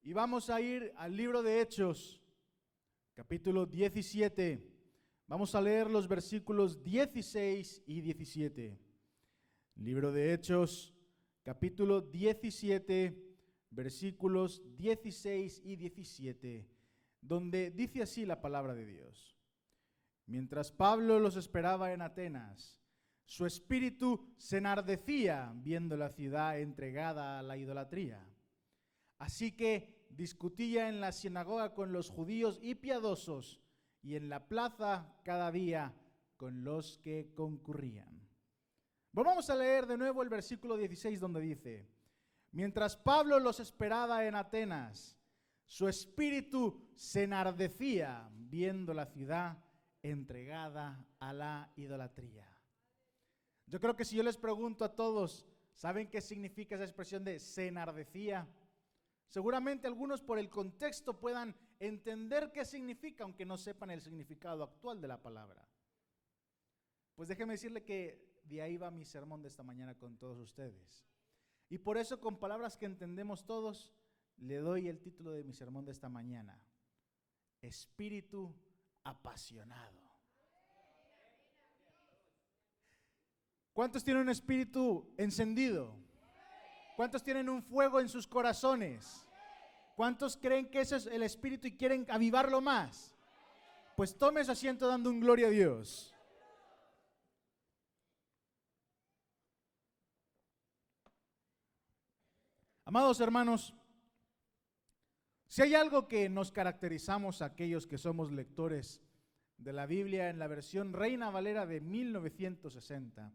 Y vamos a ir al libro de Hechos, capítulo 17. Vamos a leer los versículos 16 y 17. Libro de Hechos, capítulo 17, versículos 16 y 17, donde dice así la palabra de Dios. Mientras Pablo los esperaba en Atenas, su espíritu se enardecía viendo la ciudad entregada a la idolatría. Así que discutía en la sinagoga con los judíos y piadosos, y en la plaza cada día con los que concurrían. Vamos a leer de nuevo el versículo 16 donde dice: mientras Pablo los esperaba en Atenas, su espíritu se enardecía viendo la ciudad entregada a la idolatría. Yo creo que si yo les pregunto a todos, ¿saben qué significa esa expresión de se enardecía? Seguramente algunos por el contexto puedan entender qué significa, aunque no sepan el significado actual de la palabra. Pues déjeme decirle que de ahí va mi sermón de esta mañana con todos ustedes. Y por eso, con palabras que entendemos todos, le doy el título de mi sermón de esta mañana: Espíritu apasionado. ¿Cuántos tienen un espíritu encendido? ¿Cuántos tienen un fuego en sus corazones? ¿Cuántos creen que ese es el espíritu y quieren avivarlo más? Pues tome su asiento dando un gloria a Dios. Amados hermanos, si hay algo que nos caracterizamos a aquellos que somos lectores de la Biblia en la versión Reina Valera de 1960,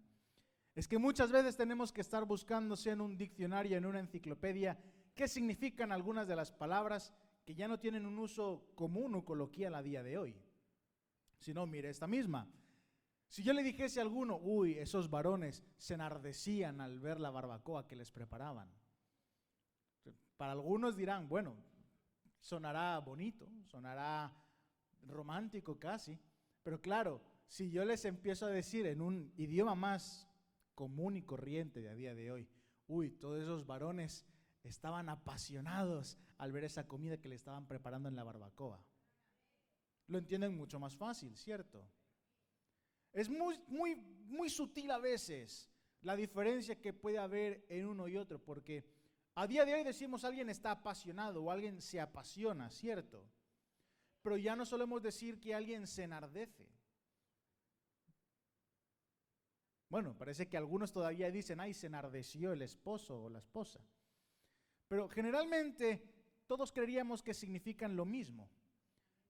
es que muchas veces tenemos que estar buscando, sea en un diccionario, en una enciclopedia, qué significan algunas de las palabras que ya no tienen un uso común o coloquial a día de hoy. Si no, mire esta misma. Si yo le dijese a alguno, esos varones se enardecían al ver la barbacoa que les preparaban. Para algunos dirán, bueno, sonará bonito, sonará romántico casi, pero claro, si yo les empiezo a decir en un idioma más común y corriente de a día de hoy, todos esos varones estaban apasionados al ver esa comida que le estaban preparando en la barbacoa. Lo entienden mucho más fácil, ¿cierto? Es muy sutil a veces la diferencia que puede haber en uno y otro, porque a día de hoy decimos alguien está apasionado o alguien se apasiona, ¿cierto? Pero ya no solemos decir que alguien se enardece. Bueno, parece que algunos todavía dicen, se enardeció el esposo o la esposa. Pero generalmente todos creeríamos que significan lo mismo.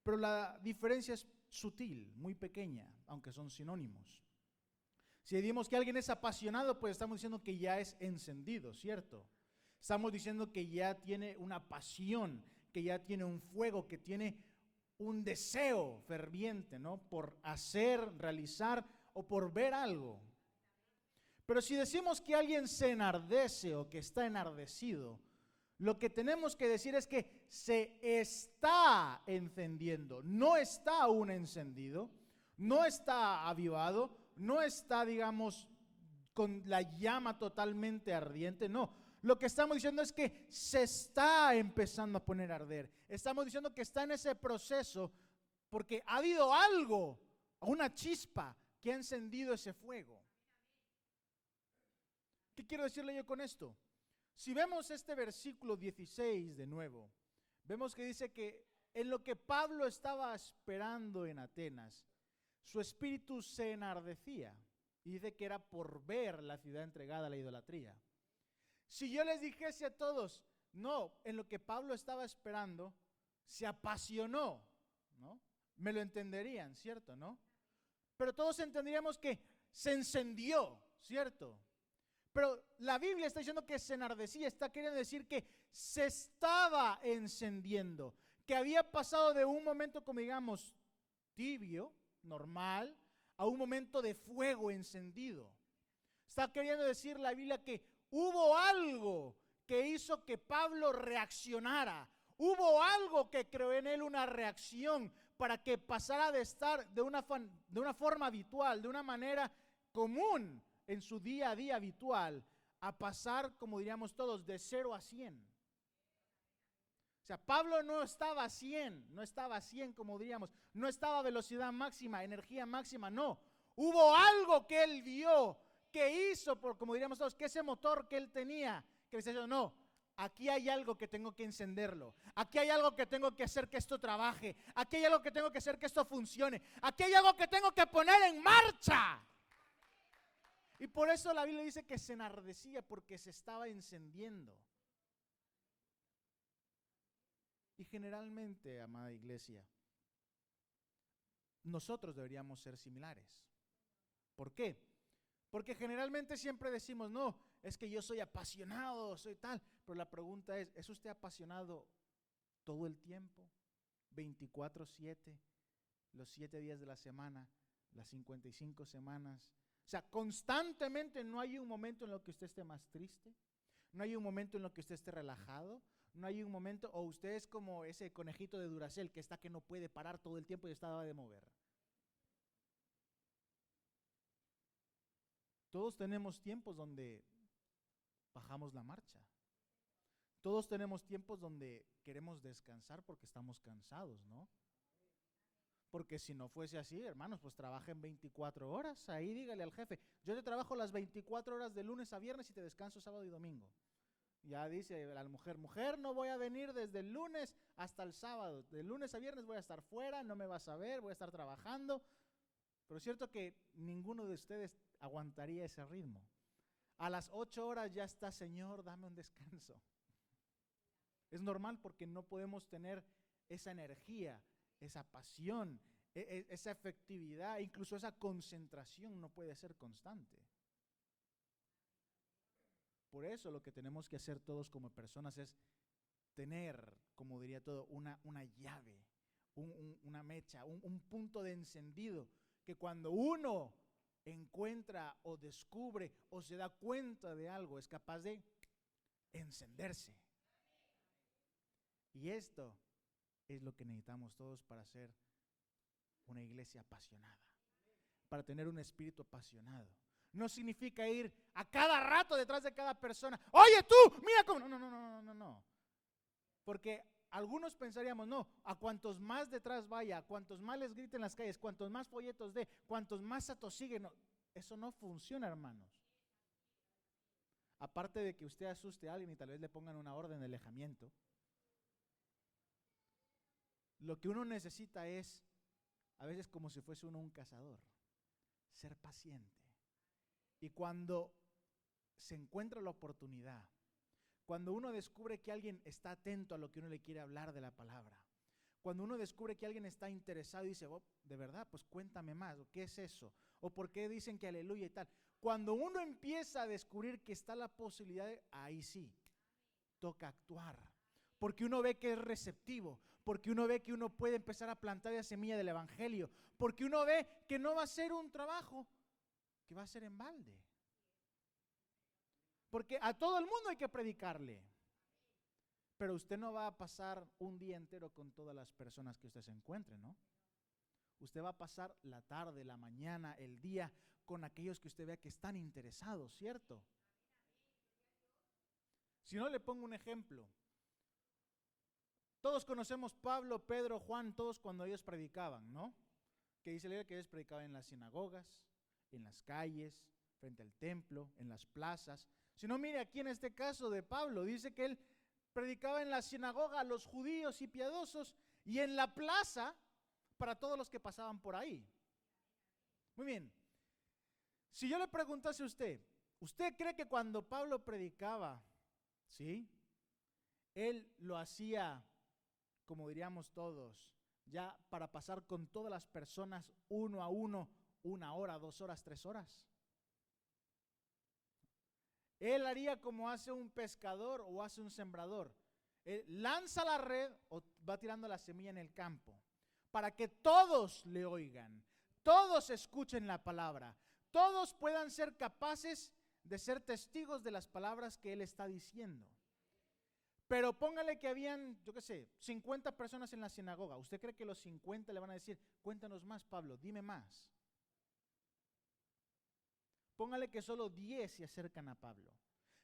Pero la diferencia es sutil, muy pequeña, aunque son sinónimos. Si decimos que alguien es apasionado, pues estamos diciendo que ya es encendido, ¿cierto? Estamos diciendo que ya tiene una pasión, que ya tiene un fuego, que tiene un deseo ferviente, ¿no? Por hacer, realizar o por ver algo. Pero si decimos que alguien se enardece o que está enardecido, lo que tenemos que decir es que se está encendiendo, no está aún encendido, no está avivado, no está, digamos, con la llama totalmente ardiente, no. Lo que estamos diciendo es que se está empezando a poner a arder. Estamos diciendo que está en ese proceso porque ha habido algo, una chispa que ha encendido ese fuego. ¿Qué quiero decirle yo con esto? Si vemos este versículo 16 de nuevo, vemos que dice que en lo que Pablo estaba esperando en Atenas, su espíritu se enardecía. Y dice que era por ver la ciudad entregada a la idolatría. Si yo les dijese a todos, no, en lo que Pablo estaba esperando, se apasionó, ¿no? Me lo entenderían, ¿cierto? ¿No? Pero todos entenderíamos que se encendió, ¿cierto? Pero la Biblia está diciendo que se enardecía, está queriendo decir que se estaba encendiendo, que había pasado de un momento, como digamos, tibio, normal, a un momento de fuego encendido. Está queriendo decir la Biblia que hubo algo que hizo que Pablo reaccionara. Hubo algo que creó en él una reacción para que pasara de estar de una forma habitual, de una manera común en su día a día habitual, a pasar, como diríamos todos, de 0 a 100. sea, Pablo no estaba a 100, no estaba a 100 como diríamos, no estaba a velocidad máxima, energía máxima, no. Hubo algo que él vio, que hizo, como diríamos todos, que ese motor que él tenía, que decía, no, aquí hay algo que tengo que encenderlo, aquí hay algo que tengo que hacer que esto trabaje, aquí hay algo que tengo que hacer que esto funcione, aquí hay algo que tengo que poner en marcha. Y por eso la Biblia dice que se enardecía, porque se estaba encendiendo. Y generalmente, amada iglesia, nosotros deberíamos ser similares. ¿Por qué? Porque generalmente siempre decimos, no, es que yo soy apasionado, soy tal. Pero la pregunta ¿es usted apasionado todo el tiempo? 24/7, los 7 días de la semana, las 55 semanas. O sea, constantemente no hay un momento en el que usted esté más triste, no hay un momento en el que usted esté relajado, no hay un momento, o usted es como ese conejito de Duracell que está que no puede parar todo el tiempo y está de mover. Todos tenemos tiempos donde bajamos la marcha. Todos tenemos tiempos donde queremos descansar porque estamos cansados, ¿no? Porque si no fuese así, hermanos, pues trabajen 24 horas. Ahí dígale al jefe, yo te trabajo las 24 horas de lunes a viernes y te descanso sábado y domingo. Ya dice la mujer, no voy a venir desde el lunes hasta el sábado. De lunes a viernes voy a estar fuera, no me vas a ver, voy a estar trabajando. Pero es cierto que ninguno de ustedes aguantaría ese ritmo. A las 8 horas ya está, Señor, dame un descanso. Es normal porque no podemos tener esa energía, esa pasión, esa efectividad, incluso esa concentración no puede ser constante. Por eso lo que tenemos que hacer todos como personas es tener, como diría todo, una llave, una mecha, un punto de encendido, que cuando uno encuentra o descubre o se da cuenta de algo, es capaz de encenderse. Y esto es lo que necesitamos todos para ser una iglesia apasionada, para tener un espíritu apasionado. No significa ir a cada rato detrás de cada persona. Oye tú, mira cómo. No. Porque algunos pensaríamos, no, a cuantos más detrás vaya, a cuantos más les griten en las calles, cuantos más folletos dé, cuantos más atosiguen. No, eso no funciona, hermanos. Aparte de que usted asuste a alguien y tal vez le pongan una orden de alejamiento, lo que uno necesita es, a veces como si fuese uno un cazador, ser paciente. Y cuando se encuentra la oportunidad, cuando uno descubre que alguien está atento a lo que uno le quiere hablar de la palabra, cuando uno descubre que alguien está interesado y dice, oh, de verdad, pues cuéntame más, ¿o qué es eso? ¿O por qué dicen que aleluya y tal? Cuando uno empieza a descubrir que está la posibilidad, ahí sí, toca actuar. Porque uno ve que es receptivo, porque uno ve que uno puede empezar a plantar la semilla del evangelio, porque uno ve que no va a ser un trabajo que va a ser en balde. Porque a todo el mundo hay que predicarle. Pero usted no va a pasar un día entero con todas las personas que usted se encuentre, ¿no? Usted va a pasar la tarde, la mañana, el día con aquellos que usted vea que están interesados, ¿cierto? Si no, le pongo un ejemplo. Todos conocemos Pablo, Pedro, Juan, todos cuando ellos predicaban, ¿no? Que dice la Biblia que ellos predicaban en las sinagogas, en las calles, frente al templo, en las plazas. Si no, mire aquí en este caso de Pablo, dice que él predicaba en la sinagoga a los judíos y piadosos y en la plaza para todos los que pasaban por ahí. Muy bien. Si yo le preguntase a usted, ¿usted cree que cuando Pablo predicaba, sí, él lo hacía, como diríamos todos, ya para pasar con todas las personas uno a uno, 1 hora, 2 horas, 3 horas? Él haría como hace un pescador o hace un sembrador. Él lanza la red o va tirando la semilla en el campo para que todos le oigan, todos escuchen la palabra, todos puedan ser capaces de ser testigos de las palabras que él está diciendo. Pero póngale que habían, yo qué sé, 50 personas en la sinagoga. ¿Usted cree que los 50 le van a decir, cuéntanos más, Pablo, dime más? Póngale que solo 10 se acercan a Pablo.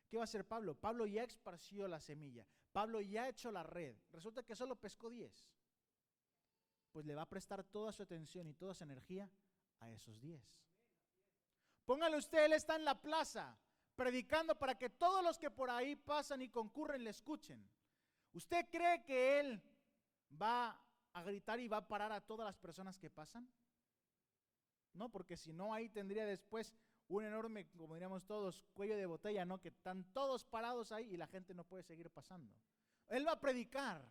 ¿Qué va a hacer Pablo? Pablo ya esparció la semilla. Pablo ya echó la red. Resulta que solo pescó 10. Pues le va a prestar toda su atención y toda su energía a esos 10. Póngale usted, él está en la plaza predicando para que todos los que por ahí pasan y concurren le escuchen. ¿Usted cree que él va a gritar y va a parar a todas las personas que pasan? No, porque si no, ahí tendría después un enorme, como diríamos todos, cuello de botella, ¿no? Que están todos parados ahí y la gente no puede seguir pasando. Él va a predicar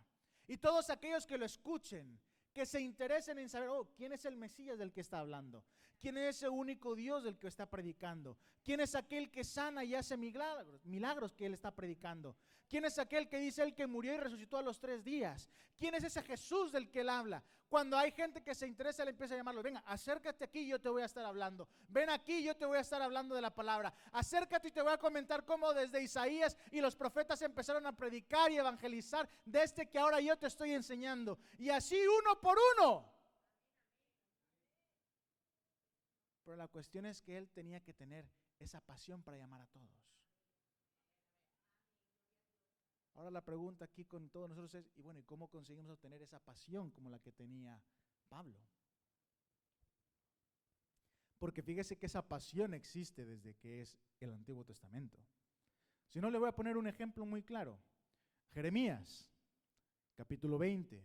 y todos aquellos que lo escuchen, que se interesen en saber, ¿quién es el Mesías del que está hablando? ¿Quién es ese único Dios del que está predicando? ¿Quién es aquel que sana y hace milagros que él está predicando? ¿Quién es aquel que dice él que murió y resucitó a los 3 días? ¿Quién es ese Jesús del que él habla? Cuando hay gente que se interesa, él empieza a llamarlo. Venga, acércate aquí, yo te voy a estar hablando. Ven aquí, yo te voy a estar hablando de la palabra. Acércate y te voy a comentar cómo desde Isaías y los profetas empezaron a predicar y evangelizar de este que ahora yo te estoy enseñando. Y así uno por uno. Pero la cuestión es que él tenía que tener esa pasión para llamar a todos. Ahora la pregunta aquí con todos nosotros es, y bueno, ¿y cómo conseguimos obtener esa pasión como la que tenía Pablo? Porque fíjese que esa pasión existe desde que es el Antiguo Testamento. Si no, le voy a poner un ejemplo muy claro. Jeremías, capítulo 20,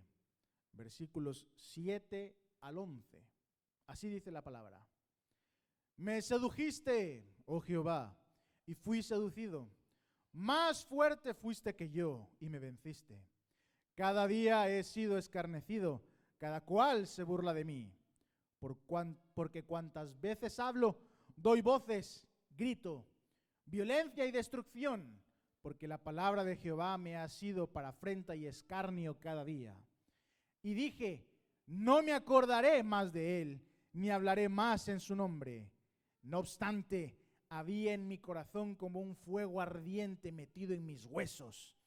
versículos 7 al 11. Así dice la palabra. Me sedujiste, oh Jehová, y fui seducido. Más fuerte fuiste que yo y me venciste. Cada día he sido escarnecido, cada cual se burla de mí. Porque cuantas veces hablo, doy voces, grito, violencia y destrucción, porque la palabra de Jehová me ha sido para afrenta y escarnio cada día. Y dije, no me acordaré más de él, ni hablaré más en su nombre. No obstante, había en mi corazón como un fuego ardiente metido en mis huesos.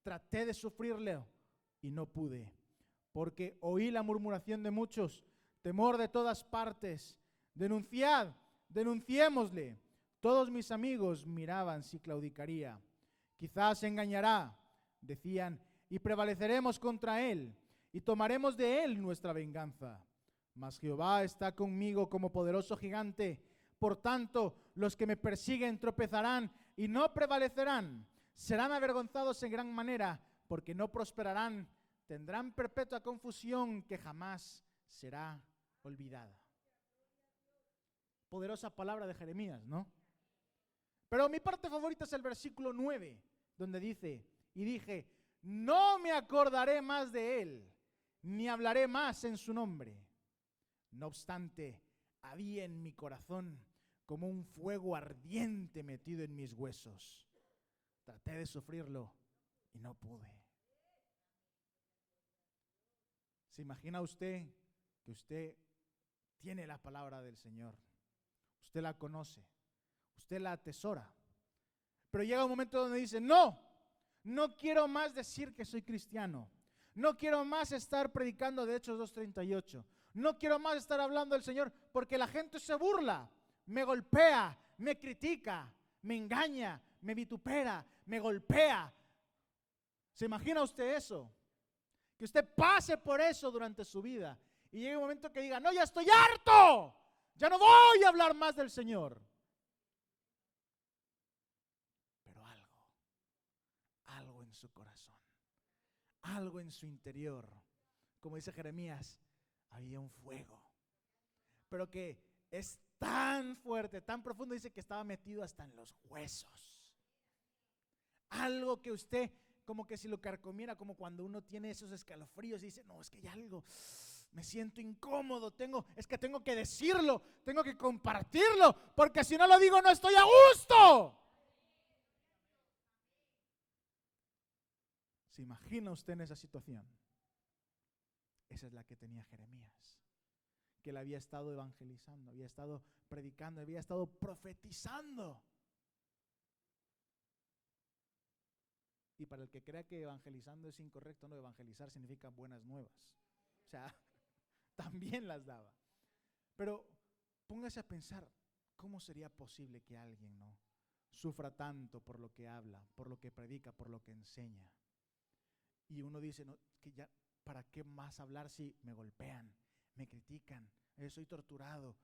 Traté de sufrirlo y no pude, porque oí la murmuración de muchos, temor de todas partes. Denunciad, denunciémosle. Todos mis amigos miraban si claudicaría. Quizás se engañará, decían, y prevaleceremos contra él, y tomaremos de él nuestra venganza. Mas Jehová está conmigo como poderoso gigante. Por tanto, los que me persiguen tropezarán y no prevalecerán. Serán avergonzados en gran manera, porque no prosperarán. Tendrán perpetua confusión que jamás será olvidada. Poderosa palabra de Jeremías, ¿no? Pero mi parte favorita es el versículo 9, donde dice, y dije, no me acordaré más de él, ni hablaré más en su nombre. No obstante, había en mi corazón como un fuego ardiente metido en mis huesos. Traté de sufrirlo y no pude. ¿Se imagina usted que usted tiene la palabra del Señor? Usted la conoce, usted la atesora. Pero llega un momento donde dice, no quiero más decir que soy cristiano. No quiero más estar predicando de Hechos 2:38. No quiero más estar hablando del Señor porque la gente se burla, me golpea, me critica, me engaña, me vitupera, me golpea. ¿Se imagina usted eso? Que usted pase por eso durante su vida y llegue un momento que diga, no, ya estoy harto, ya no voy a hablar más del Señor. Pero algo en su corazón, algo en su interior, como dice Jeremías, había un fuego, pero que es tan fuerte, tan profundo, dice que estaba metido hasta en los huesos. Algo que usted, como que si lo carcomiera, como cuando uno tiene esos escalofríos y dice, no, es que hay algo, me siento incómodo, es que tengo que decirlo, tengo que compartirlo, porque si no lo digo no estoy a gusto. ¿Se imagina usted en esa situación? Esa es la que tenía Jeremías, que él había estado evangelizando, había estado predicando, había estado profetizando. Y para el que crea que evangelizando es incorrecto, no, evangelizar significa buenas nuevas. O sea, también las daba. Pero póngase a pensar, ¿cómo sería posible que alguien, no, sufra tanto por lo que habla, por lo que predica, por lo que enseña. Y uno dice, no, que ya, ¿para qué más hablar si me golpean, me critican, soy torturado,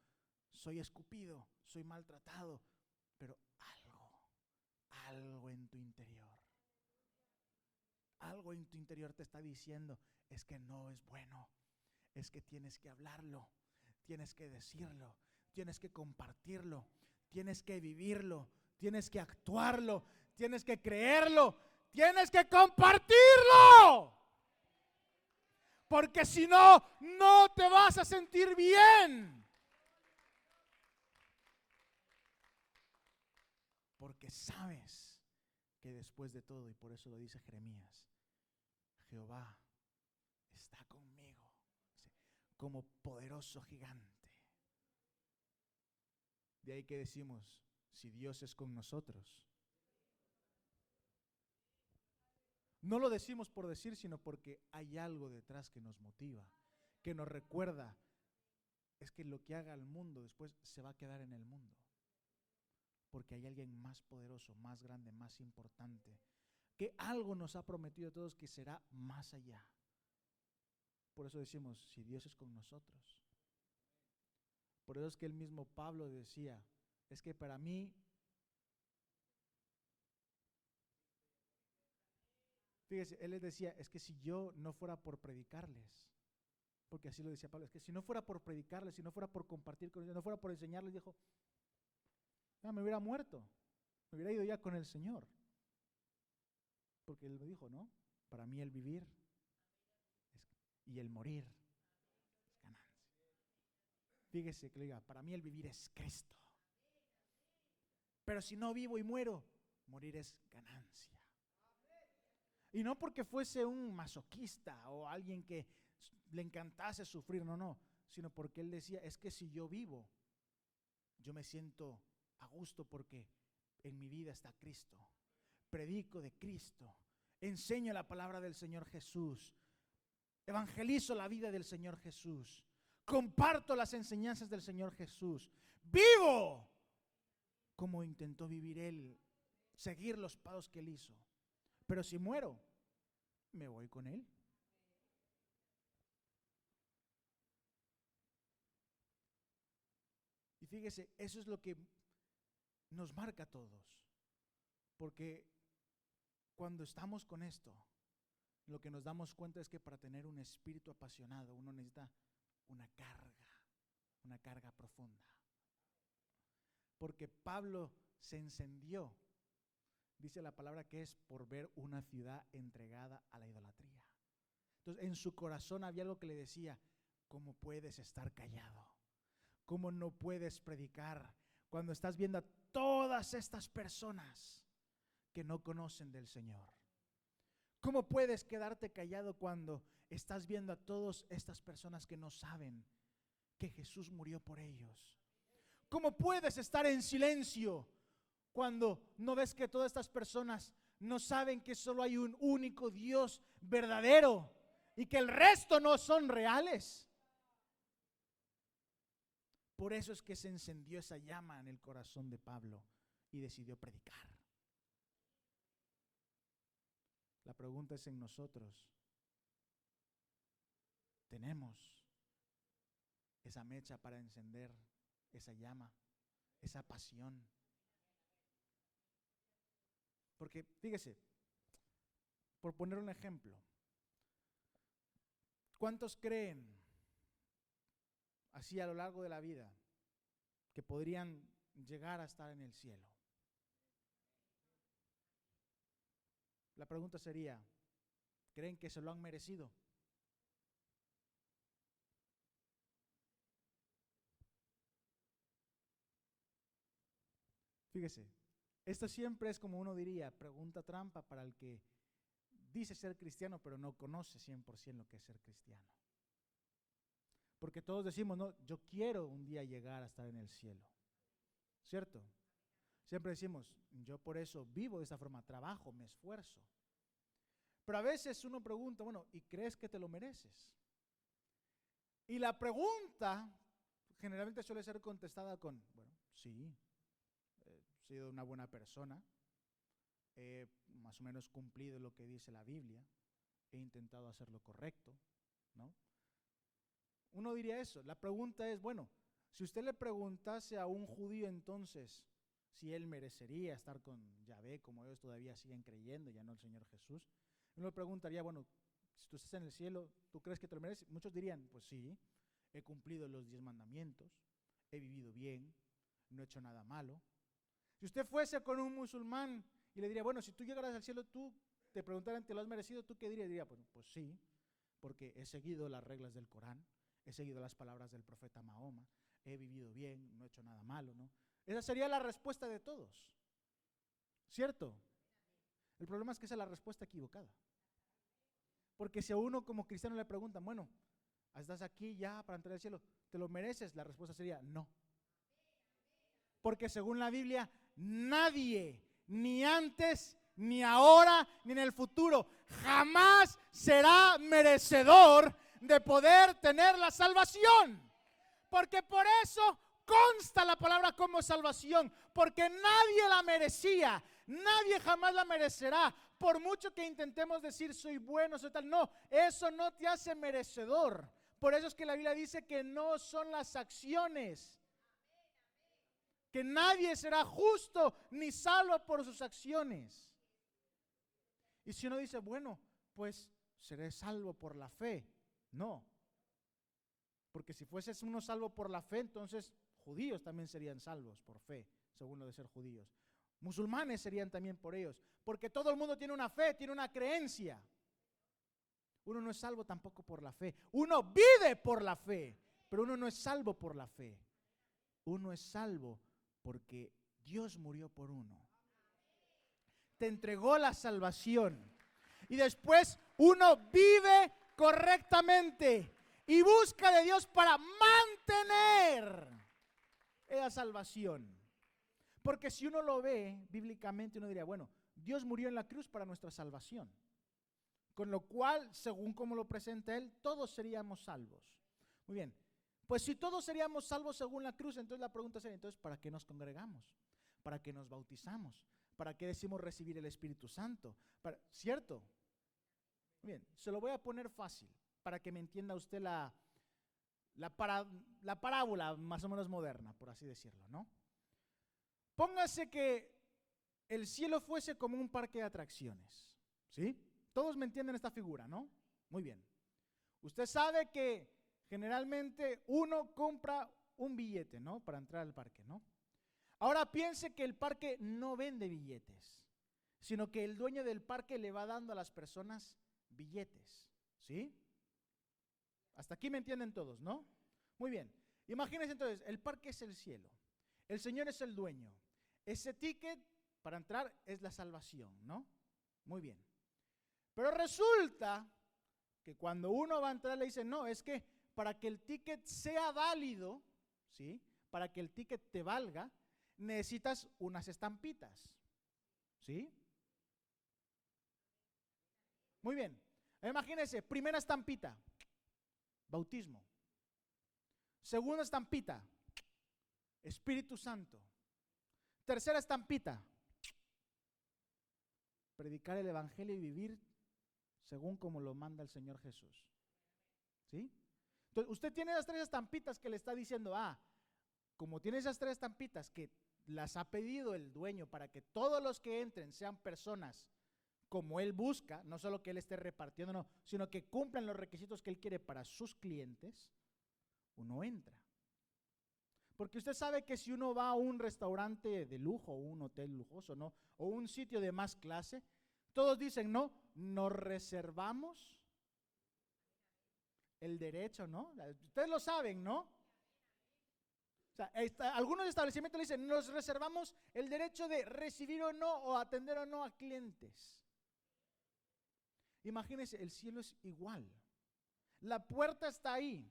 soy escupido, soy maltratado? Pero algo en tu interior, algo en tu interior te está diciendo, es que no es bueno, es que tienes que hablarlo, tienes que decirlo, tienes que compartirlo, tienes que vivirlo, tienes que actuarlo, tienes que creerlo, tienes que compartirlo. Porque si no, no te vas a sentir bien. Porque sabes que después de todo, y por eso lo dice Jeremías, Jehová está conmigo como poderoso gigante. De ahí que decimos, si Dios es con nosotros. No lo decimos por decir, sino porque hay algo detrás que nos motiva, que nos recuerda, es que lo que haga el mundo después se va a quedar en el mundo. Porque hay alguien más poderoso, más grande, más importante, que algo nos ha prometido a todos que será más allá. Por eso decimos, si Dios es con nosotros. Por eso es que el mismo Pablo decía, es que para mí, fíjese, él les decía, es que si yo no fuera por predicarles, porque así lo decía Pablo, es que si no fuera por predicarles, si no fuera por compartir con ellos, no fuera por enseñarles, dijo, me hubiera muerto, me hubiera ido ya con el Señor. Porque él lo dijo, ¿no? Para mí el vivir y el morir es ganancia. Fíjese que le diga, para mí el vivir es Cristo. Pero si no vivo y muero, morir es ganancia. Y no porque fuese un masoquista o alguien que le encantase sufrir, no, sino porque él decía, es que si yo vivo, yo me siento a gusto porque en mi vida está Cristo. Predico de Cristo, enseño la palabra del Señor Jesús, evangelizo la vida del Señor Jesús, comparto las enseñanzas del Señor Jesús, vivo como intentó vivir Él, seguir los pasos que Él hizo. Pero si muero, me voy con Él. Y fíjese, eso es lo que nos marca a todos, porque cuando estamos con esto, lo que nos damos cuenta es que para tener un espíritu apasionado uno necesita una carga profunda. Porque Pablo se encendió, dice la palabra que es por ver una ciudad entregada a la idolatría. Entonces en su corazón había algo que le decía, ¿cómo puedes estar callado? ¿Cómo no puedes predicar cuando estás viendo a todas estas personas que no conocen del Señor? ¿Cómo puedes quedarte callado cuando estás viendo a todas estas personas que no saben que Jesús murió por ellos? ¿Cómo puedes estar en silencio cuando no ves que todas estas personas no saben que solo hay un único Dios verdadero y que el resto no son reales? Por eso es que se encendió esa llama en el corazón de Pablo y decidió predicar. La pregunta es en nosotros. ¿Tenemos esa mecha para encender esa llama, esa pasión? Porque fíjese, por poner un ejemplo, ¿cuántos creen así a lo largo de la vida que podrían llegar a estar en el cielo? La pregunta sería, ¿creen que se lo han merecido? Fíjese, esto siempre es como uno diría, pregunta trampa para el que dice ser cristiano pero no conoce 100% lo que es ser cristiano. Porque todos decimos, no, yo quiero un día llegar a estar en el cielo, ¿cierto? Siempre decimos, yo por eso vivo de esta forma, trabajo, me esfuerzo. Pero a veces uno pregunta, bueno, ¿y crees que te lo mereces? Y la pregunta generalmente suele ser contestada con, bueno, sí, sido una buena persona, he más o menos cumplido lo que dice la Biblia, he intentado hacer lo correcto, ¿no? Uno diría eso. La pregunta es, bueno, si usted le preguntase a un judío entonces si él merecería estar con Yahvé, como ellos todavía siguen creyendo, ya no el Señor Jesús, uno le preguntaría, bueno, si tú estás en el cielo, ¿tú crees que te lo mereces? Muchos dirían, pues sí, he cumplido los 10 mandamientos, he vivido bien, no he hecho nada malo. Si usted fuese con un musulmán y le diría, bueno, si tú llegaras al cielo, tú te preguntaran, ¿te lo has merecido? ¿Tú qué dirías? Diría, pues sí, porque he seguido las reglas del Corán, he seguido las palabras del profeta Mahoma, he vivido bien, no he hecho nada malo, ¿no? Esa sería la respuesta de todos, ¿cierto? El problema es que esa es la respuesta equivocada. Porque si a uno como cristiano le preguntan, bueno, ¿estás aquí ya para entrar al cielo? ¿Te lo mereces? La respuesta sería no. Porque según la Biblia, nadie, ni antes, ni ahora, ni en el futuro, jamás será merecedor de poder tener la salvación. Porque por eso consta la palabra como salvación, porque nadie la merecía, nadie jamás la merecerá, por mucho que intentemos decir soy bueno, soy tal, no, eso no te hace merecedor. Por eso es que la Biblia dice que no son las acciones, que nadie será justo ni salvo por sus acciones. Y si uno dice, bueno, pues seré salvo por la fe, no. Porque si fueses uno salvo por la fe, entonces judíos también serían salvos por fe, según lo de ser judíos. Musulmanes serían también por ellos, porque todo el mundo tiene una fe, tiene una creencia. Uno no es salvo tampoco por la fe. Uno vive por la fe, pero uno no es salvo por la fe. Uno es salvo porque Dios murió por uno. Te entregó la salvación. Y después uno vive correctamente y busca de Dios para mantener esa salvación. Porque si uno lo ve bíblicamente, uno diría, bueno, Dios murió en la cruz para nuestra salvación. Con lo cual, según como lo presenta Él, todos seríamos salvos. Muy bien, pues si todos seríamos salvos según la cruz, entonces la pregunta sería, entonces, ¿para qué nos congregamos? ¿Para qué nos bautizamos? ¿Para qué decimos recibir el Espíritu Santo? ¿Cierto? Muy bien, se lo voy a poner fácil, para que me entienda usted la parábola más o menos moderna, por así decirlo, ¿no? Póngase que el cielo fuese como un parque de atracciones, ¿sí? Todos me entienden esta figura, ¿no? Muy bien. Usted sabe que generalmente uno compra un billete, ¿no? Para entrar al parque, ¿no? Ahora piense que el parque no vende billetes, sino que el dueño del parque le va dando a las personas billetes, ¿sí? Hasta aquí me entienden todos, ¿no? Muy bien. Imagínense entonces, el parque es el cielo. El Señor es el dueño. Ese ticket para entrar es la salvación, ¿no? Muy bien. Pero resulta que cuando uno va a entrar le dicen, no, es que para que el ticket sea válido, ¿sí? Para que el ticket te valga, necesitas unas estampitas, ¿sí? Muy bien. Imagínense, primera estampita, bautismo. Segunda estampita, Espíritu Santo. Tercera estampita, predicar el Evangelio y vivir según como lo manda el Señor Jesús. ¿Sí? Entonces, usted tiene las 3 estampitas que le está diciendo, como tiene esas 3 estampitas que las ha pedido el dueño para que todos los que entren sean personas como él busca, no solo que él esté repartiendo, no, sino que cumplan los requisitos que él quiere para sus clientes, uno entra. Porque usted sabe que si uno va a un restaurante de lujo, o un hotel lujoso, ¿no? O un sitio de más clase, todos dicen, no, nos reservamos el derecho, ¿no? Ustedes lo saben, ¿no? O sea, algunos establecimientos le dicen, nos reservamos el derecho de recibir o no, o atender o no a clientes. Imagínense, el cielo es igual. La puerta está ahí,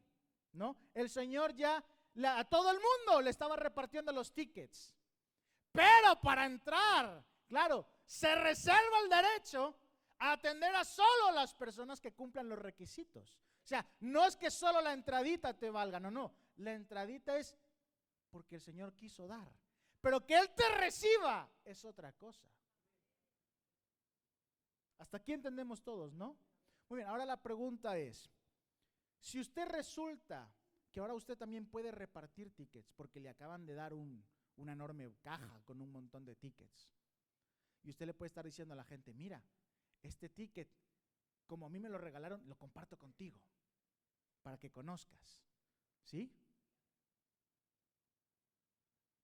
¿no? El Señor ya a todo el mundo le estaba repartiendo los tickets. Pero para entrar, claro, se reserva el derecho a atender a solo las personas que cumplan los requisitos. O sea, no es que solo la entradita te valga, no. La entradita es porque el Señor quiso dar. Pero que Él te reciba es otra cosa. Hasta aquí entendemos todos, ¿no? Muy bien, ahora la pregunta es, si usted resulta que ahora usted también puede repartir tickets porque le acaban de dar una enorme caja con un montón de tickets, y usted le puede estar diciendo a la gente, mira, este ticket, como a mí me lo regalaron, lo comparto contigo para que conozcas, ¿sí?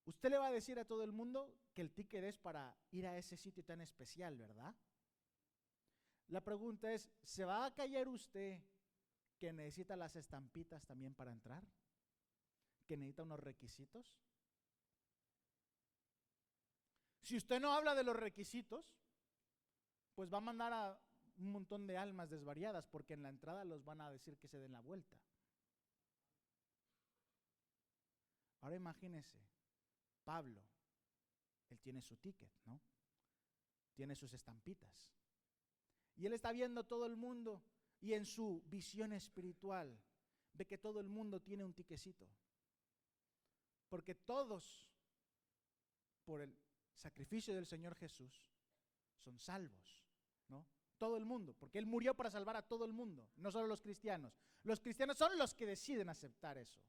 Usted le va a decir a todo el mundo que el ticket es para ir a ese sitio tan especial, ¿verdad? La pregunta es, ¿se va a callar usted que necesita las estampitas también para entrar? ¿Que necesita unos requisitos? Si usted no habla de los requisitos, pues va a mandar a un montón de almas desvariadas, porque en la entrada los van a decir que se den la vuelta. Ahora imagínese, Pablo, él tiene su ticket, ¿no? Tiene sus estampitas. Y él está viendo todo el mundo y en su visión espiritual ve que todo el mundo tiene un tiquecito. Porque todos, por el sacrificio del Señor Jesús, son salvos, ¿no? Todo el mundo, porque Él murió para salvar a todo el mundo, no solo los cristianos. Los cristianos son los que deciden aceptar eso.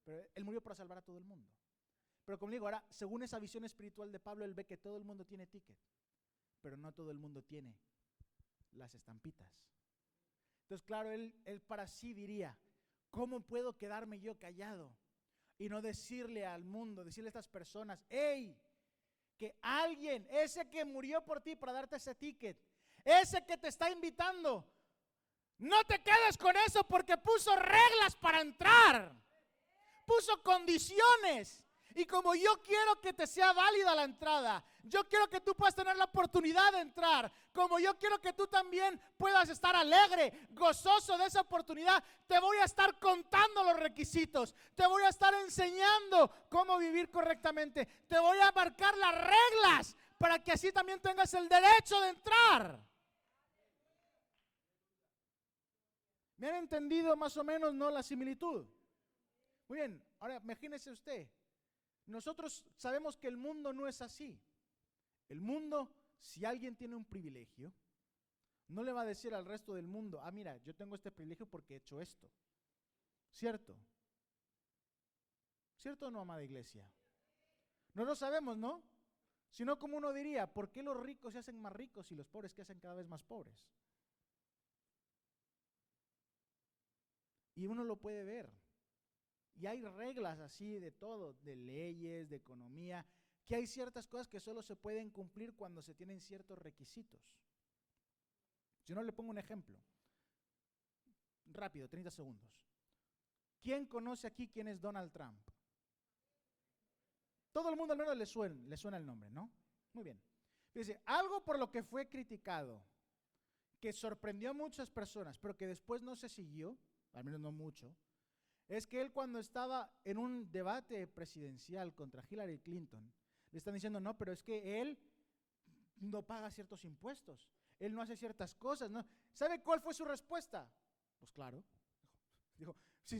Pero Él murió para salvar a todo el mundo. Pero como digo, ahora, según esa visión espiritual de Pablo, él ve que todo el mundo tiene ticket, pero no todo el mundo tiene las estampitas. Entonces, claro, él para sí diría, ¿cómo puedo quedarme yo callado y no decirle al mundo, decirle a estas personas, hey, que alguien, ese que murió por ti para darte ese ticket, ese que te está invitando, no te quedes con eso porque puso reglas para entrar, puso condiciones. Y como yo quiero que te sea válida la entrada, yo quiero que tú puedas tener la oportunidad de entrar, como yo quiero que tú también puedas estar alegre, gozoso de esa oportunidad, te voy a estar contando los requisitos, te voy a estar enseñando cómo vivir correctamente, te voy a marcar las reglas para que así también tengas el derecho de entrar. ¿Me han entendido más o menos, no, la similitud? Muy bien, ahora imagínese usted. Nosotros sabemos que el mundo no es así. El mundo, si alguien tiene un privilegio, no le va a decir al resto del mundo, ah, mira, yo tengo este privilegio porque he hecho esto. ¿Cierto? ¿Cierto o no, amada iglesia? No lo sabemos, ¿no? Sino como uno diría, ¿por qué los ricos se hacen más ricos y los pobres se hacen cada vez más pobres? Y uno lo puede ver. Y hay reglas así de todo, de leyes, de economía, que hay ciertas cosas que solo se pueden cumplir cuando se tienen ciertos requisitos. Si no, le pongo un ejemplo. Rápido, 30 segundos. ¿Quién conoce aquí quién es Donald Trump? Todo el mundo al menos le suena el nombre, ¿no? Muy bien. Dice, algo por lo que fue criticado, que sorprendió a muchas personas, pero que después no se siguió, al menos no mucho, es que él cuando estaba en un debate presidencial contra Hillary Clinton, le están diciendo, no, pero es que él no paga ciertos impuestos, él no hace ciertas cosas, ¿no? ¿Sabe cuál fue su respuesta? Pues claro, dijo, si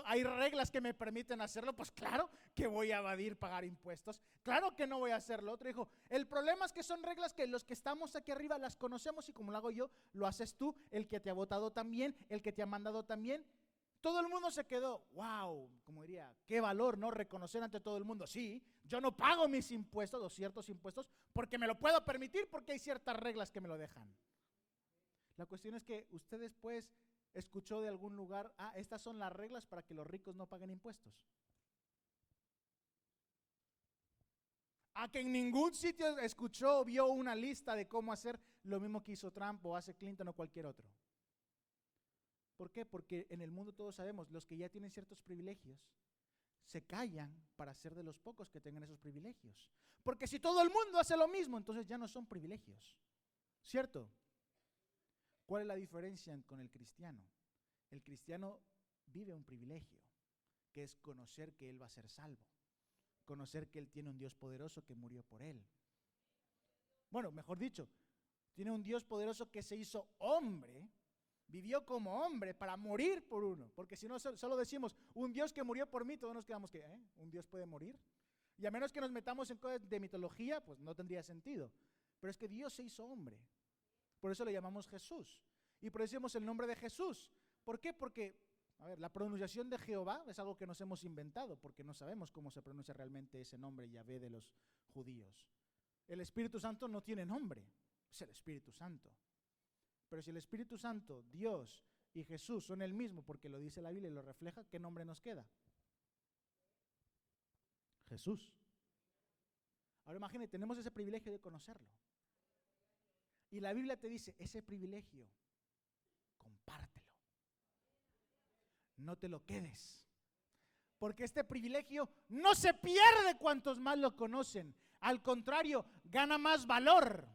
hay reglas que me permiten hacerlo, pues claro que voy a evadir pagar impuestos, claro que no voy a hacerlo. Otro dijo, el problema es que son reglas que los que estamos aquí arriba las conocemos y como lo hago yo, lo haces tú, el que te ha votado también, el que te ha mandado también. Todo el mundo se quedó, wow, como diría, qué valor, ¿no? Reconocer ante todo el mundo, sí, yo no pago mis impuestos, o ciertos impuestos, porque me lo puedo permitir, porque hay ciertas reglas que me lo dejan. La cuestión es que usted después escuchó de algún lugar, ah, estas son las reglas para que los ricos no paguen impuestos. A que en ningún sitio escuchó o vio una lista de cómo hacer lo mismo que hizo Trump o hace Clinton o cualquier otro. ¿Por qué? Porque en el mundo todos sabemos, los que ya tienen ciertos privilegios se callan para ser de los pocos que tengan esos privilegios. Porque si todo el mundo hace lo mismo, entonces ya no son privilegios. ¿Cierto? ¿Cuál es la diferencia con el cristiano? El cristiano vive un privilegio, que es conocer que él va a ser salvo. Conocer que él tiene un Dios poderoso que murió por él. Bueno, mejor dicho, tiene un Dios poderoso que se hizo hombre, vivió como hombre para morir por uno. Porque si no, solo decimos, un Dios que murió por mí, todos nos quedamos que, ¿un Dios puede morir? Y a menos que nos metamos en cosas de mitología, pues no tendría sentido. Pero es que Dios se hizo hombre. Por eso le llamamos Jesús. Y por eso decimos el nombre de Jesús. ¿Por qué? Porque, a ver, la pronunciación de Jehová es algo que nos hemos inventado, porque no sabemos cómo se pronuncia realmente ese nombre Yahvé de los judíos. El Espíritu Santo no tiene nombre, es el Espíritu Santo. Pero si el Espíritu Santo, Dios y Jesús son el mismo, porque lo dice la Biblia y lo refleja, ¿qué nombre nos queda? Jesús. Ahora imagínate, tenemos ese privilegio de conocerlo. Y la Biblia te dice, ese privilegio, compártelo. No te lo quedes. Porque este privilegio no se pierde cuantos más lo conocen. Al contrario, gana más valor.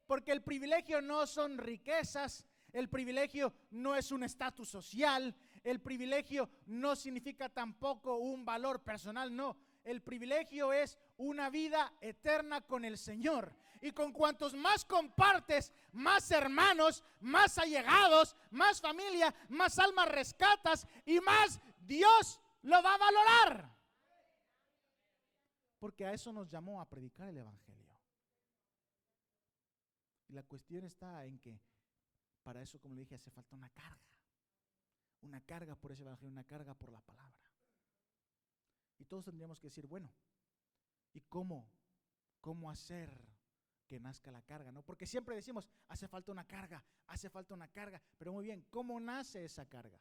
Porque el privilegio no son riquezas, el privilegio no es un estatus social, el privilegio no significa tampoco un valor personal, no. El privilegio es una vida eterna con el Señor. Y con cuantos más compartes, más hermanos, más allegados, más familia, más almas rescatas y más Dios lo va a valorar. Porque a eso nos llamó a predicar el Evangelio. Y la cuestión está en que para eso, como le dije, hace falta una carga. Una carga por ese Evangelio, una carga por la palabra. Y todos tendríamos que decir, bueno, ¿y cómo hacer que nazca la carga? ¿No? Porque siempre decimos, hace falta una carga, pero muy bien, ¿cómo nace esa carga?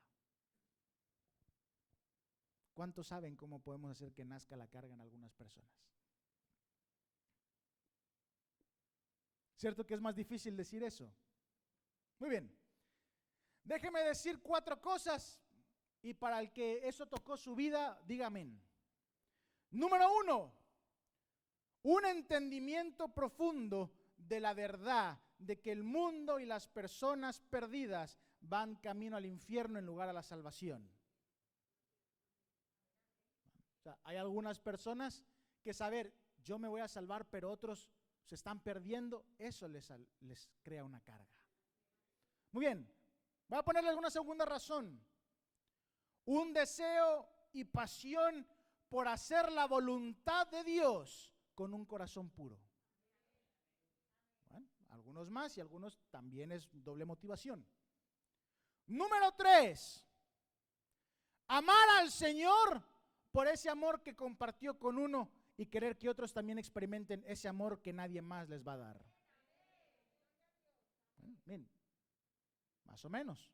¿Cuántos saben cómo podemos hacer que nazca la carga en algunas personas? ¿Cierto que es más difícil decir eso? Muy bien. Déjeme decir 4 cosas y para el que eso tocó su vida, diga amén. Número 1, un entendimiento profundo de la verdad de que el mundo y las personas perdidas van camino al infierno en lugar a la salvación. O sea, hay algunas personas que saber, yo me voy a salvar, pero otros se están perdiendo, eso les crea una carga. Muy bien, voy a ponerle alguna segunda razón. Un deseo y pasión por hacer la voluntad de Dios con un corazón puro. Bueno, algunos más y algunos también es doble motivación. Número 3, amar al Señor por ese amor que compartió con uno y querer que otros también experimenten ese amor que nadie más les va a dar. Bien, más o menos.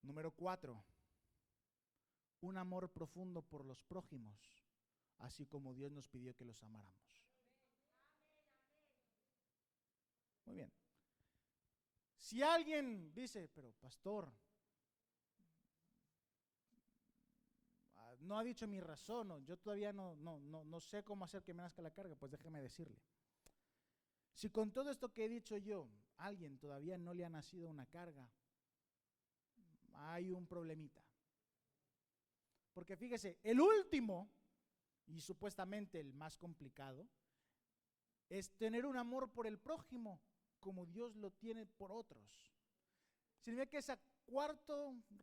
Número 4, un amor profundo por los prójimos, así como Dios nos pidió que los amáramos. Muy bien. Si alguien dice, pero pastor, no ha dicho mi razón, yo todavía no sé cómo hacer que me nazca la carga, pues déjeme decirle. Si con todo esto que he dicho yo, a alguien todavía no le ha nacido una carga, hay un problemita. Porque fíjese, el último, y supuestamente el más complicado, es tener un amor por el prójimo como Dios lo tiene por otros. Significa que esa cuarta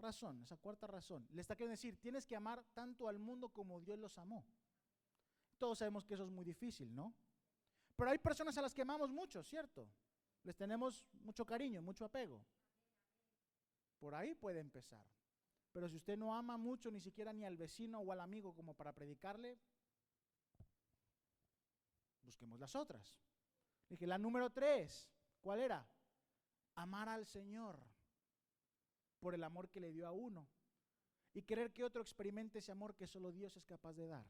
razón, le está queriendo decir, tienes que amar tanto al mundo como Dios los amó. Todos sabemos que eso es muy difícil, ¿no? Pero hay personas a las que amamos mucho, ¿cierto? Les tenemos mucho cariño, mucho apego. Por ahí puede empezar. Pero si usted no ama mucho, ni siquiera ni al vecino o al amigo como para predicarle, busquemos las otras. Dije, la número 3, ¿cuál era? Amar al Señor por el amor que le dio a uno y querer que otro experimente ese amor que solo Dios es capaz de dar.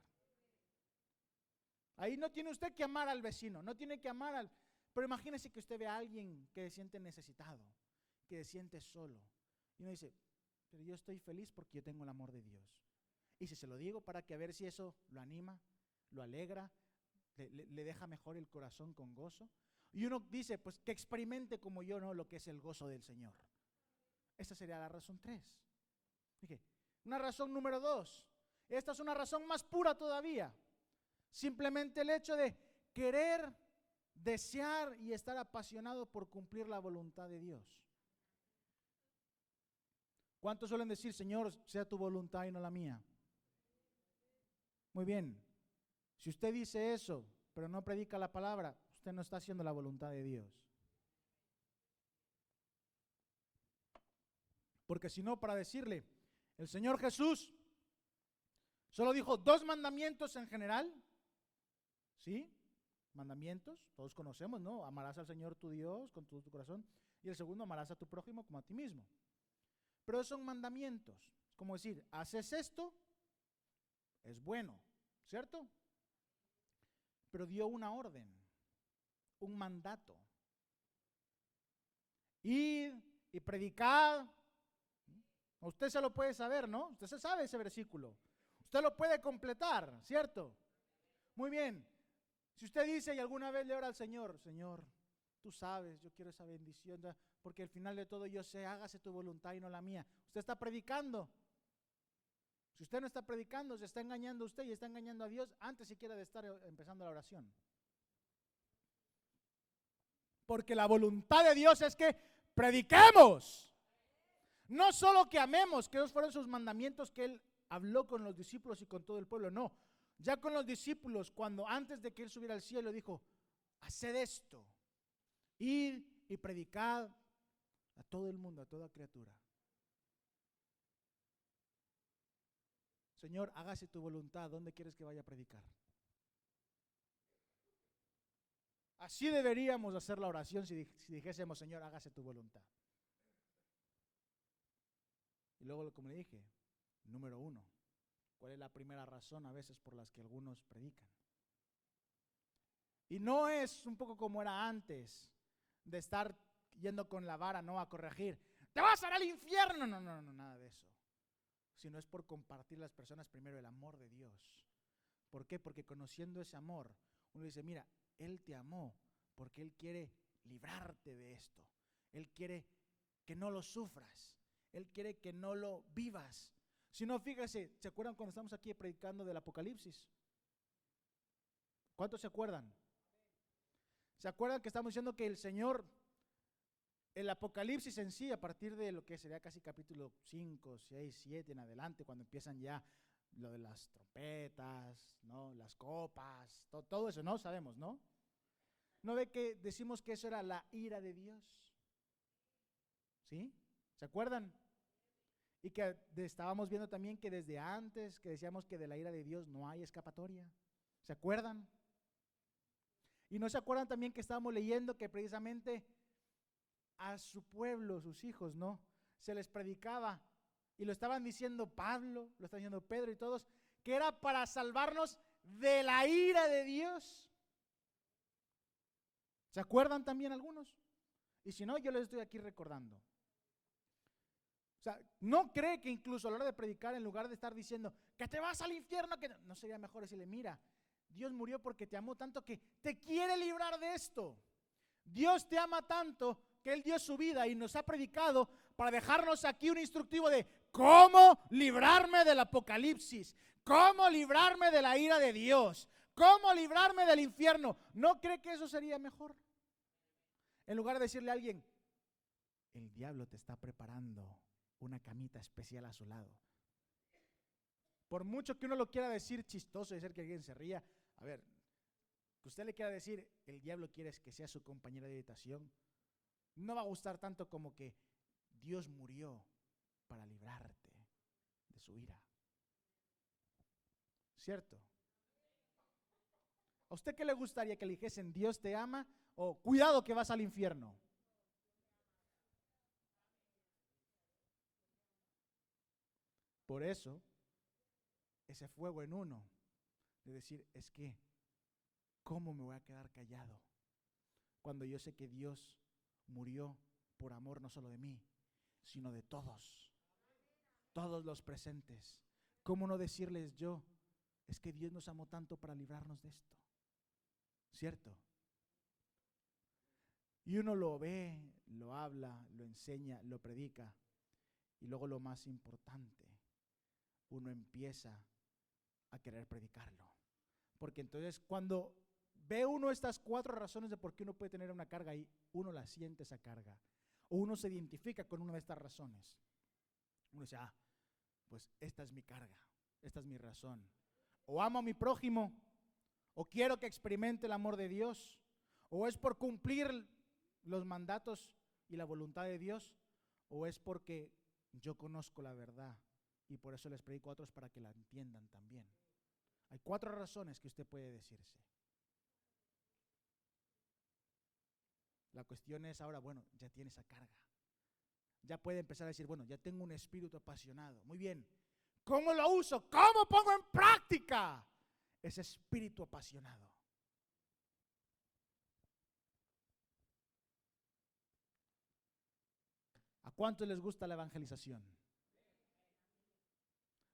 Ahí no tiene usted que amar al vecino, no tiene que amar al... Pero imagínese que usted ve a alguien que se siente necesitado, que se siente solo. Y uno dice, pero yo estoy feliz porque yo tengo el amor de Dios. Y si se lo digo para que a ver si eso lo anima, lo alegra, le deja mejor el corazón con gozo. Y uno dice, pues que experimente como yo, ¿no? Lo que es el gozo del Señor. Esta sería la razón 3. Dije, una razón número 2. Esta es una razón más pura todavía. Simplemente el hecho de querer, desear y estar apasionado por cumplir la voluntad de Dios. ¿Cuántos suelen decir, Señor, sea tu voluntad y no la mía? Muy bien. Si usted dice eso, pero no predica la palabra, usted no está haciendo la voluntad de Dios. Porque si no, para decirle, el Señor Jesús solo dijo 2 mandamientos en general. ¿Sí? Mandamientos, todos conocemos, ¿no? Amarás al Señor tu Dios con todo tu corazón. Y el segundo, amarás a tu prójimo como a ti mismo. Pero son mandamientos. Es como decir, haces esto, es bueno, ¿cierto? Pero dio una orden, un mandato. Id y predicad. Usted se lo puede saber, ¿no? Usted se sabe ese versículo. Usted lo puede completar, ¿cierto? Muy bien. Si usted dice y alguna vez le ora al Señor, Señor, tú sabes, yo quiero esa bendición, porque al final de todo yo sé, hágase tu voluntad y no la mía. Usted está predicando. Si usted no está predicando, se está engañando a usted y está engañando a Dios antes siquiera de estar empezando la oración. Porque la voluntad de Dios es que prediquemos. No solo que amemos, que esos fueron sus mandamientos que Él habló con los discípulos y con todo el pueblo, no. Ya con los discípulos, cuando antes de que Él subiera al cielo, dijo, haced esto, id y predicad a todo el mundo, a toda criatura. Señor, hágase tu voluntad, ¿dónde quieres que vaya a predicar? Así deberíamos hacer la oración si dijésemos, Señor, hágase tu voluntad. Y luego, como le dije, número 1, ¿cuál es la primera razón a veces por las que algunos predican? Y no es un poco como era antes, de estar yendo con la vara, no a corregir. ¡Te vas a ir al infierno! No, nada de eso. Sino es por compartir las personas primero el amor de Dios. ¿Por qué? Porque conociendo ese amor, uno dice, mira, Él te amó porque Él quiere librarte de esto. Él quiere que no lo sufras. Él quiere que no lo vivas. Si no, fíjese, ¿se acuerdan cuando estamos aquí predicando del Apocalipsis? ¿Cuántos se acuerdan? ¿Se acuerdan que estamos diciendo que el Señor, el Apocalipsis en sí, a partir de lo que sería casi capítulo 5, 6, 7 en adelante, cuando empiezan ya lo de las trompetas, ¿no? Las copas, todo eso, ¿no? Sabemos, ¿no? ¿No ve que decimos que eso era la ira de Dios? ¿Sí? ¿Se acuerdan? Y que estábamos viendo también que desde antes, que decíamos que de la ira de Dios no hay escapatoria. ¿Se acuerdan? Y no se acuerdan también que estábamos leyendo que precisamente a su pueblo, sus hijos, ¿no? Se les predicaba y lo estaban diciendo Pablo, lo estaban diciendo Pedro y todos, que era para salvarnos de la ira de Dios. ¿Se acuerdan también algunos? Y si no, yo les estoy aquí recordando. O sea, ¿no cree que incluso a la hora de predicar, en lugar de estar diciendo que te vas al infierno, que no sería mejor decirle, mira, Dios murió porque te amó tanto que te quiere librar de esto? Dios te ama tanto que Él dio su vida y nos ha predicado para dejarnos aquí un instructivo de cómo librarme del apocalipsis, cómo librarme de la ira de Dios, cómo librarme del infierno. ¿No cree que eso sería mejor? En lugar de decirle a alguien, el diablo te está preparando una camita especial a su lado. Por mucho que uno lo quiera decir chistoso y hacer que alguien se ría, a ver, que usted le quiera decir, el diablo quiere que sea su compañera de habitación, no va a gustar tanto como que Dios murió para librarte de su ira. ¿Cierto? ¿A usted qué le gustaría que le dijesen Dios te ama o cuidado que vas al infierno? Por eso, ese fuego en uno, de decir, es que, ¿cómo me voy a quedar callado? Cuando yo sé que Dios murió por amor no solo de mí, sino de todos los presentes. ¿Cómo no decirles yo, es que Dios nos amó tanto para librarnos de esto? ¿Cierto? Y uno lo ve, lo habla, lo enseña, lo predica, y luego lo más importante, uno empieza a querer predicarlo. Porque entonces cuando ve uno estas 4 razones de por qué uno puede tener una carga y uno la siente esa carga, o uno se identifica con una de estas razones, uno dice, pues esta es mi carga, esta es mi razón. o amo a mi prójimo, o quiero que experimente el amor de Dios, o es por cumplir los mandatos y la voluntad de Dios, o es porque yo conozco la verdad y por eso les predico a otros para que la entiendan también. Hay 4 razones que usted puede decirse. La cuestión es ahora, bueno, ya tiene esa carga. Ya puede empezar a decir, bueno, ya tengo un espíritu apasionado. Muy bien. ¿Cómo lo uso? ¿Cómo pongo en práctica ese espíritu apasionado? ¿A cuántos les gusta la evangelización?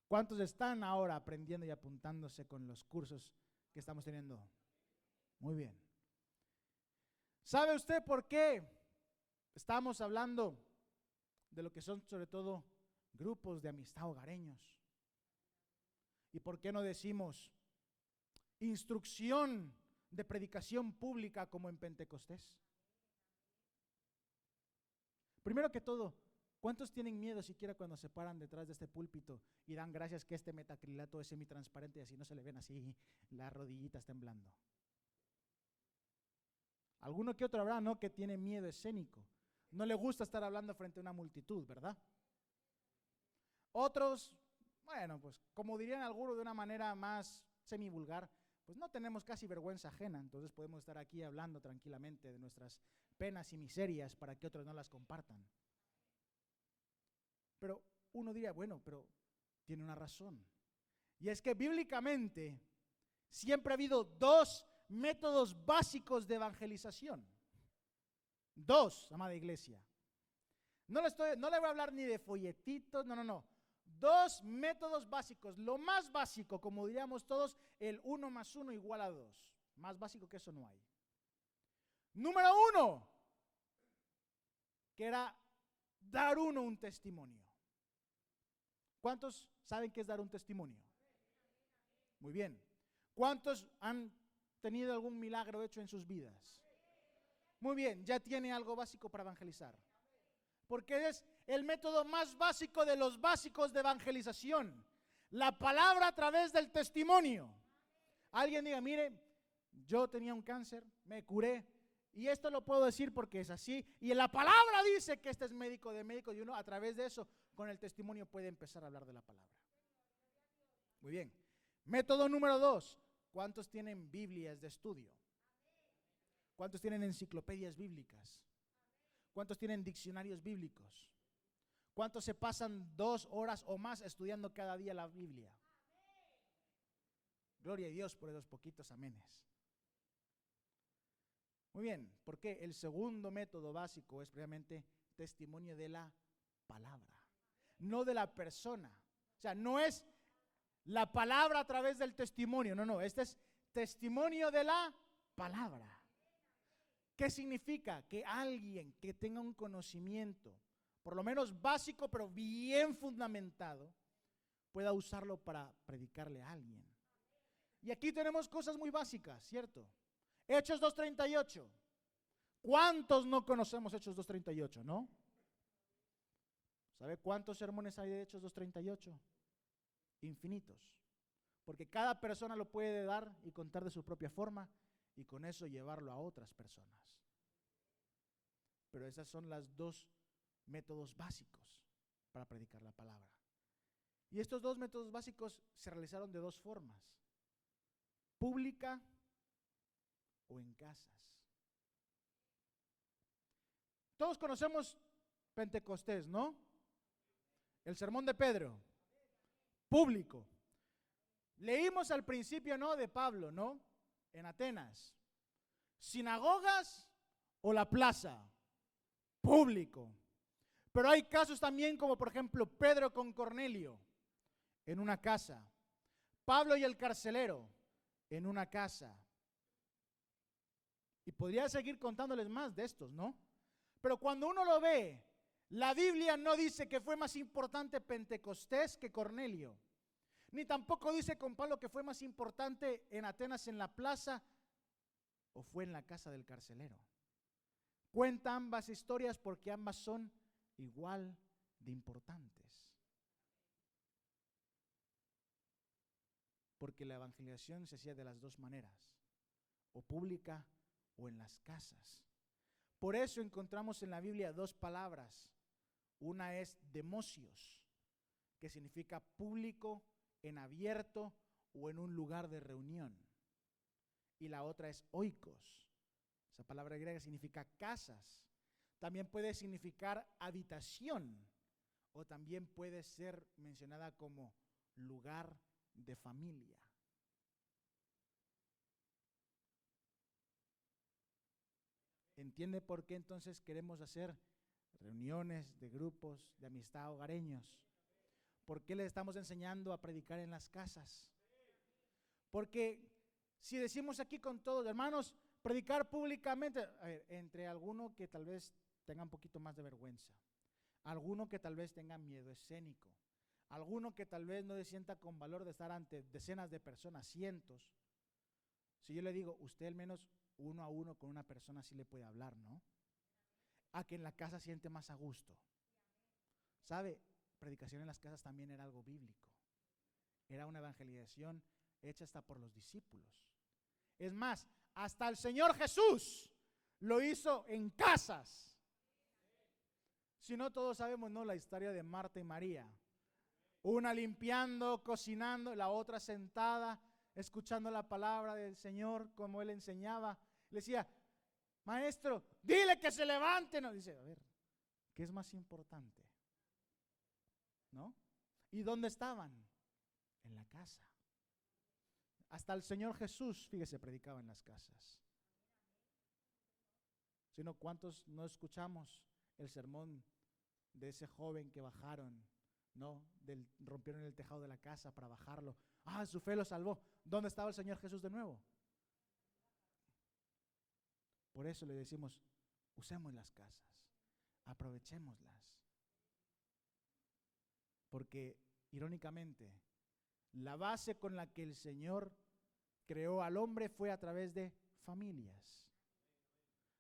¿Cuántos están ahora aprendiendo y apuntándose con los cursos que estamos teniendo? Muy bien. ¿Sabe usted por qué estamos hablando de lo que son sobre todo grupos de amistad hogareños? ¿Y por qué no decimos instrucción de predicación pública como en Pentecostés? Primero que todo, ¿cuántos tienen miedo siquiera cuando se paran detrás de este púlpito y dan gracias que este metacrilato es semitransparente y así no se le ven así las rodillitas temblando? Alguno que otro habrá, ¿no?, que tiene miedo escénico. No le gusta estar hablando frente a una multitud, ¿verdad? Otros, bueno, pues como dirían algunos de una manera más semivulgar, pues no tenemos casi vergüenza ajena, entonces podemos estar aquí hablando tranquilamente de nuestras penas y miserias para que otros no las compartan. Pero uno diría, bueno, pero tiene una razón. Y es que bíblicamente siempre ha habido 2 métodos básicos de evangelización. 2, amada iglesia. No le voy a hablar ni de folletitos, no. 2 métodos básicos. Lo más básico, como diríamos todos, el 1 más 1 igual a 2. Más básico que eso no hay. Número 1, que era dar uno un testimonio. ¿Cuántos saben qué es dar un testimonio? Muy bien. ¿Cuántos han tenido algún milagro hecho en sus vidas? Muy bien, ya tiene algo básico para evangelizar. Porque es el método más básico de los básicos de evangelización. La palabra a través del testimonio. Alguien diga, mire, yo tenía un cáncer, me curé, y esto lo puedo decir porque es así, y en la palabra dice que este es médico de médicos, y uno a través de eso, con el testimonio puede empezar a hablar de la palabra. Muy bien. Método número 2, ¿cuántos tienen Biblias de estudio? ¿Cuántos tienen enciclopedias bíblicas? ¿Cuántos tienen diccionarios bíblicos? ¿Cuántos se pasan 2 horas o más estudiando cada día la Biblia? Gloria a Dios por esos poquitos amenes. Muy bien, ¿por qué? El segundo método básico es precisamente testimonio de la palabra, no de la persona. O sea, no es la palabra a través del testimonio, no, este es testimonio de la palabra. ¿Qué significa? Que alguien que tenga un conocimiento, por lo menos básico, pero bien fundamentado, pueda usarlo para predicarle a alguien. Y aquí tenemos cosas muy básicas, ¿cierto? Hechos 2:38. ¿Cuántos no conocemos Hechos 2:38, no? ¿Sabe cuántos sermones hay de Hechos 2:38? Infinitos. Porque cada persona lo puede dar y contar de su propia forma y con eso llevarlo a otras personas. Pero esas son las 2 métodos básicos para predicar la palabra. Y estos 2 métodos básicos se realizaron de 2 formas: pública o en casas. Todos conocemos Pentecostés, ¿no? El sermón de Pedro, público. Leímos al principio, ¿no?, de Pablo, ¿no?, en Atenas. Sinagogas o la plaza, público. Pero hay casos también como por ejemplo Pedro con Cornelio en una casa, Pablo y el carcelero en una casa. Y podría seguir contándoles más de estos, ¿no? Pero cuando uno lo ve, la Biblia no dice que fue más importante Pentecostés que Cornelio. Ni tampoco dice con Pablo que fue más importante en Atenas en la plaza o fue en la casa del carcelero. Cuenta ambas historias porque ambas son igual de importantes. porque la evangelización se hacía de las dos maneras, o pública o en las casas. Por eso encontramos en la Biblia dos palabras. Una es demosios, que significa público, en abierto o en un lugar de reunión. Y la otra es oikos. Esa palabra griega significa casas. También puede significar habitación o también puede ser mencionada como lugar de familia. ¿Entiende por qué entonces queremos hacer reuniones de grupos de amistad hogareños? ¿Por qué les estamos enseñando a predicar en las casas? Porque si decimos aquí con todos, hermanos, predicar públicamente, a ver, entre alguno que tal vez tenga un poquito más de vergüenza, alguno que tal vez tenga miedo escénico, alguno que tal vez no se sienta con valor de estar ante decenas de personas, cientos. Si yo le digo, usted al menos uno a uno con una persona sí le puede hablar, ¿no? A que en la casa siente más a gusto. ¿Sabe? Predicación en las casas también era algo bíblico. Era una evangelización hecha hasta por los discípulos. Es más, hasta el Señor Jesús lo hizo en casas. Si no, todos sabemos, ¿no?, la historia de Marta y María. Una limpiando, cocinando, la otra sentada, escuchando la palabra del Señor como Él enseñaba. Le decía, maestro, dile que se levante. No, dice, a ver, ¿qué es más importante? ¿No? ¿Y dónde estaban? En la casa. Hasta el Señor Jesús, fíjese, predicaba en las casas. Sino, ¿cuántos no escuchamos el sermón de ese joven que bajaron, ¿no? Rompieron el tejado de la casa para bajarlo. Ah, su fe lo salvó. ¿Dónde estaba el Señor Jesús de nuevo? Por eso le decimos, usemos las casas, aprovechémoslas. Porque, irónicamente, la base con la que el Señor creó al hombre fue a través de familias.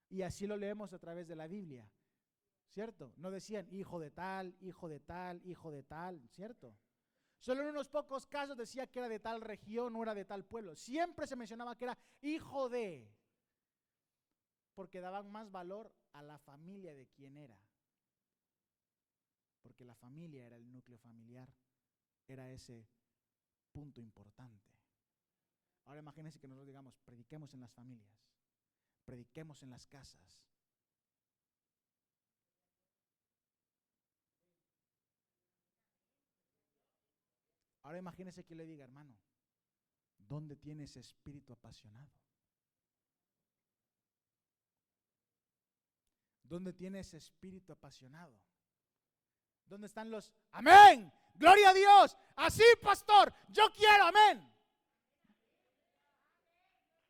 Y así lo leemos a través de la Biblia, ¿cierto? No decían hijo de tal, hijo de tal, hijo de tal, ¿cierto? Solo en unos pocos casos decía que era de tal región o era de tal pueblo. Siempre se mencionaba que era hijo de, porque daban más valor a la familia de quien era. Porque la familia era el núcleo familiar, era ese punto importante. Ahora imagínense que nosotros digamos, prediquemos en las familias, prediquemos en las casas. Ahora imagínense que le diga, hermano, ¿dónde tiene ese espíritu apasionado? ¿Dónde tiene ese espíritu apasionado? ¿Dónde están los amén? Gloria a Dios. Así, pastor, yo quiero, amén.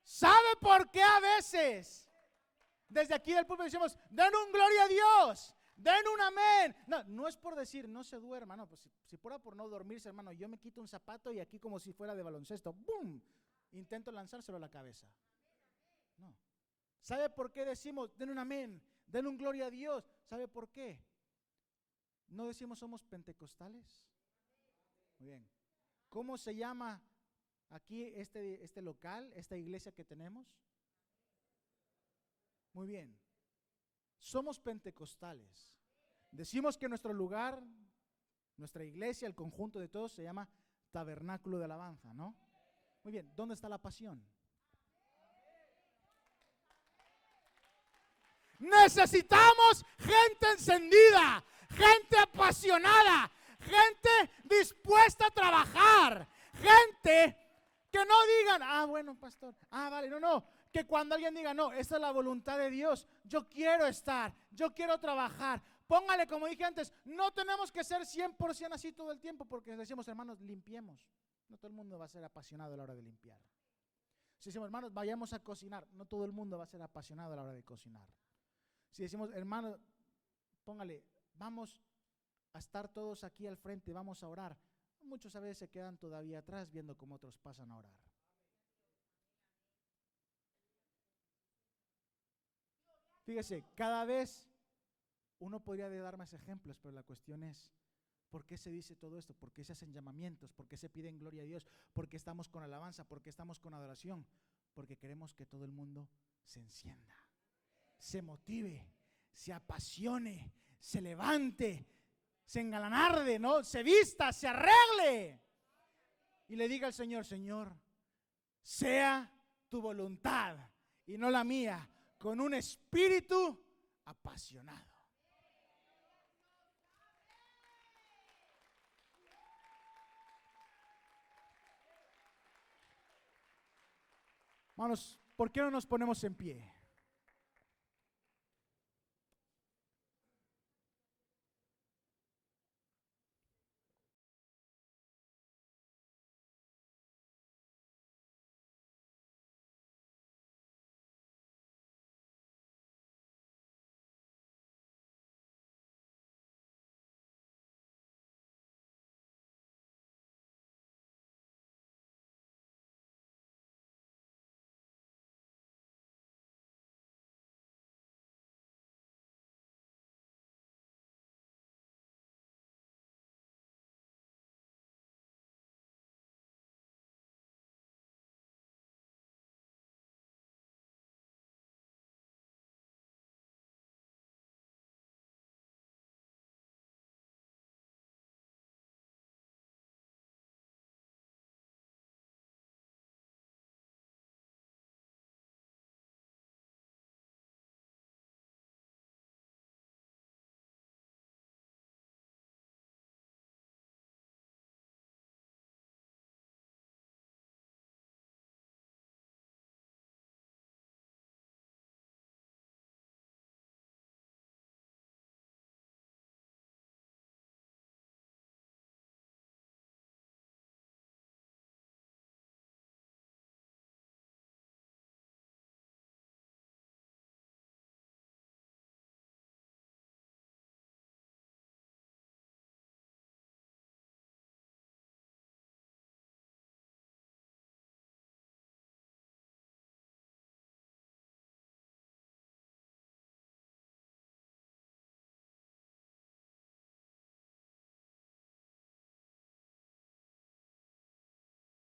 ¿Sabe por qué a veces desde aquí del púlpito decimos, den un gloria a Dios, den un amén? No, no es por decir, no se duerma, no, pues si fuera por no dormirse, hermano, yo me quito un zapato y aquí como si fuera de baloncesto, ¡boom!, intento lanzárselo a la cabeza. No. ¿Sabe por qué decimos, den un amén, den un gloria a Dios? ¿Sabe por qué? ¿No decimos somos pentecostales? Muy bien. ¿Cómo se llama aquí este local, esta iglesia que tenemos? Muy bien. Somos pentecostales. Decimos que nuestro lugar, nuestra iglesia, el conjunto de todos se llama Tabernáculo de Alabanza, ¿no? Muy bien. ¿Dónde está la pasión? Necesitamos gente encendida, gente apasionada, gente dispuesta a trabajar, gente que no digan, ah, bueno, pastor, ah, vale, no, que cuando alguien diga, no, esta es la voluntad de Dios, yo quiero estar, yo quiero trabajar. Póngale, como dije antes, no tenemos que ser 100% así todo el tiempo, porque decimos, hermanos, limpiemos. No todo el mundo va a ser apasionado a la hora de limpiar. Si decimos, hermanos, vayamos a cocinar, no todo el mundo va a ser apasionado a la hora de cocinar. Si decimos, hermano, póngale, vamos a estar todos aquí al frente, vamos a orar. Muchos a veces se quedan todavía atrás viendo cómo otros pasan a orar. Fíjese, cada vez uno podría dar más ejemplos, pero la cuestión es, ¿Por qué se dice todo esto? ¿Por qué se hacen llamamientos? ¿Por qué se piden gloria a Dios? ¿Por qué estamos con alabanza? ¿Por qué estamos con adoración? Porque queremos que todo el mundo se encienda, se motive, se apasione, se levante, se engalanarde, ¿no? Se vista, se arregle y le diga al Señor: Señor, sea tu voluntad y no la mía, con un espíritu apasionado. Hermanos, ¿por qué no nos ponemos en pie?